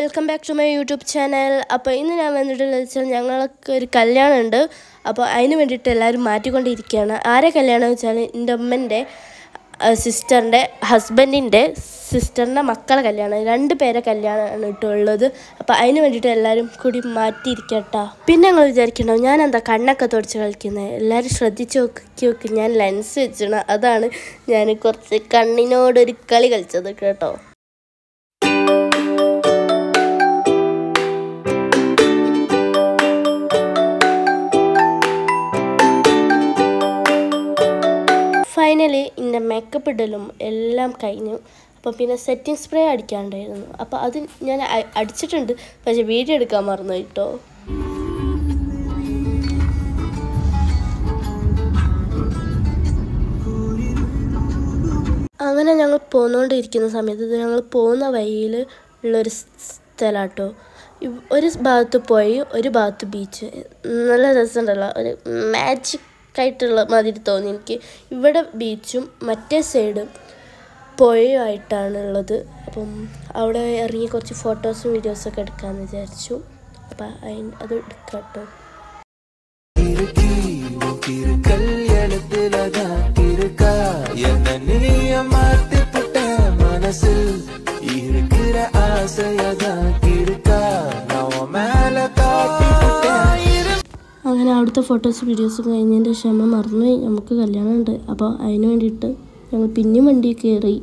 Welcome back to my YouTube channel. അപ്പോൾ ഇന്ന് ഞാൻ വന്നിട്ടുള്ളത് വെച്ചാൽ ഞങ്ങൾക്ക് ഒരു കല്യാണമുണ്ട്. അപ്പോൾ അതിന് വേണ്ടിയിട്ട് എല്ലാവരും മാറ്റിക്കൊണ്ടിരിക്കുകയാണ്. ആരെ കല്യാണം വെച്ചാൽ എൻ്റെ അമ്മൻ്റെ സിസ്റ്ററിൻ്റെ ഹസ്ബൻഡിൻ്റെ സിസ്റ്ററിൻ്റെ മക്കളെ കല്യാണം. 2 പേരെ കല്യാണമാണ് ഇട്ടുള്ളത്. അപ്പോൾ അതിന് വേണ്ടിയിട്ട് എല്ലാവരും കൂടി മാറ്റിയിരിക്കട്ടോ. പിന്നെ ഞങ്ങൾ വിചാരിക്കണ്ടാവും ഞാൻ എന്താ കണ്ണൊക്കെ തുടച്ച് കളിക്കുന്നത്. എല്ലാവരും ശ്രദ്ധിച്ച് നോക്കി ഞാൻ ലെൻസ് വെച്ചിടണം. അതാണ് ഞാൻ കുറച്ച് കണ്ണിനോടൊരു കളി കളിച്ചത് കേട്ടോ. ഫൈനലി എൻ്റെ മേക്കപ്പ് ഇടലും എല്ലാം കഴിഞ്ഞു. അപ്പോൾ പിന്നെ സെറ്റിംഗ് സ്പ്രേ അടിക്കാണ്ടായിരുന്നു. അപ്പോൾ അത് ഞാൻ അടിച്ചിട്ടുണ്ട്, പക്ഷേ വീഡിയോ എടുക്കാൻ മറന്നു കേട്ടോ. അങ്ങനെ ഞങ്ങൾ പോന്നുകൊണ്ടിരിക്കുന്ന സമയത്ത് ഞങ്ങൾ പോകുന്ന വഴിയിൽ ഉള്ളൊരു സ്ഥലമാട്ടോ. ഒരു ഭാഗത്ത് പോയി ഒരു ഭാഗത്ത് ബീച്ച്. നല്ല രസമുണ്ടല്ലോ, ഒരു മാജിക് ആയിട്ടുള്ള മാതിരി തോന്നി എനിക്ക്. ഇവിടെ ബീച്ചും മറ്റേ സൈഡും പുഴയുമായിട്ടാണുള്ളത്. അപ്പം അവിടെ ഇറങ്ങി കുറച്ച് ഫോട്ടോസും വീഡിയോസൊക്കെ എടുക്കാമെന്ന് വിചാരിച്ചു. അപ്പം അത് എടുക്കാം കേട്ടോ. അങ്ങനെ അവിടുത്തെ ഫോട്ടോസ് വീഡിയോസ് കഴിഞ്ഞതിൻ്റെ ക്ഷമ മറന്നുപോയി. നമുക്ക് കല്യാണമുണ്ട്. അപ്പോൾ അതിന് വേണ്ടിയിട്ട് ഞങ്ങൾ പിന്നെയും വണ്ടി കയറി.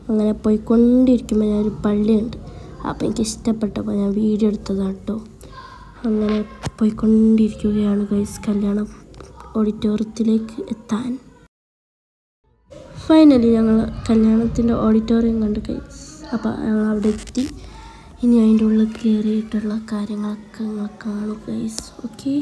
അങ്ങനെ പോയിക്കൊണ്ടിരിക്കുമ്പോൾ ഞാനൊരു പള്ളിയുണ്ട്. അപ്പോൾ എനിക്ക് ഇഷ്ടപ്പെട്ടപ്പോൾ ഞാൻ വീഡിയോ എടുത്തതാണ് കേട്ടോ. അങ്ങനെ പോയിക്കൊണ്ടിരിക്കുകയാണ് ഗൈസ് കല്യാണം ഓഡിറ്റോറിയത്തിലേക്ക് എത്താൻ. ഫൈനലി ഞങ്ങൾ കല്യാണത്തിൻ്റെ ഓഡിറ്റോറിയം കണ്ട് ഗൈസ്. അപ്പോൾ ഞങ്ങൾ അവിടെ എത്തി. ഇനി അതിൻ്റെ ഉള്ളിൽ കയറിയിട്ടുള്ള കാര്യങ്ങളൊക്കെ നിങ്ങൾ കാണും ഗൈസ്. ഓക്കെ,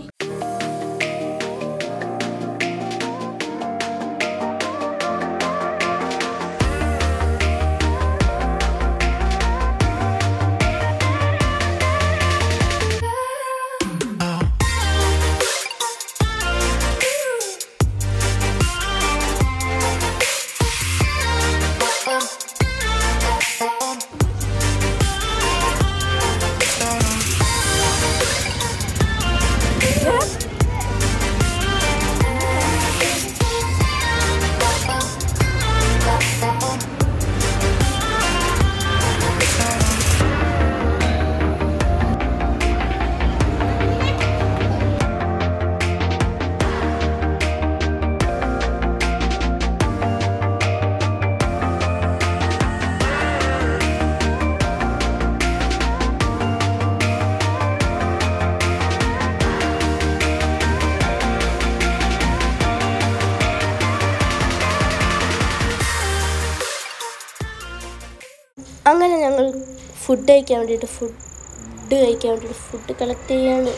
അങ്ങനെ ഞങ്ങൾ ഫുഡ് കഴിക്കാൻ വേണ്ടിയിട്ട് ഫുഡ് കളക്ട് ചെയ്യാണ്.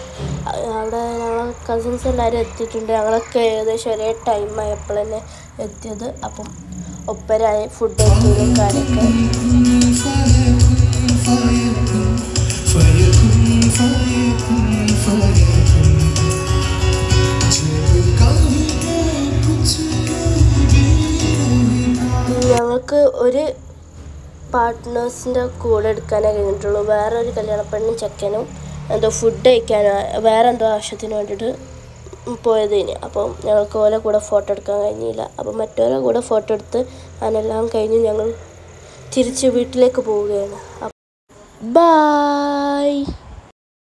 അവിടെ ഞങ്ങൾ കസിൻസ് എല്ലാവരും എത്തിയിട്ടുണ്ട്. ഞങ്ങളൊക്കെ ഏകദേശം ഒരേ ടൈമായപ്പോൾ തന്നെ എത്തിയത്. അപ്പം ഒപ്പരായ ഫുഡ് കഴിക്കുന്ന കാര്യമൊക്കെ ഞങ്ങൾക്ക് ഒരു പാർട്ട്നേഴ്സിൻ്റെ കൂടെ എടുക്കാനേ കഴിഞ്ഞിട്ടുള്ളൂ. വേറെ ഒരു കല്യാണപ്പെണ്ണും ചെക്കനും എന്തോ ഫുഡ് കഴിക്കാനോ വേറെ എന്തോ ആവശ്യത്തിന് വേണ്ടിയിട്ട് പോയതിന്. അപ്പം ഞങ്ങൾക്ക് ഓരോ കൂടെ ഫോട്ടോ എടുക്കാൻ കഴിഞ്ഞില്ല. അപ്പം മറ്റോരോ കൂടെ ഫോട്ടോ എടുത്ത് അതിനെല്ലാം കഴിഞ്ഞ് ഞങ്ങൾ തിരിച്ച് വീട്ടിലേക്ക് പോവുകയാണ്. ബൈ.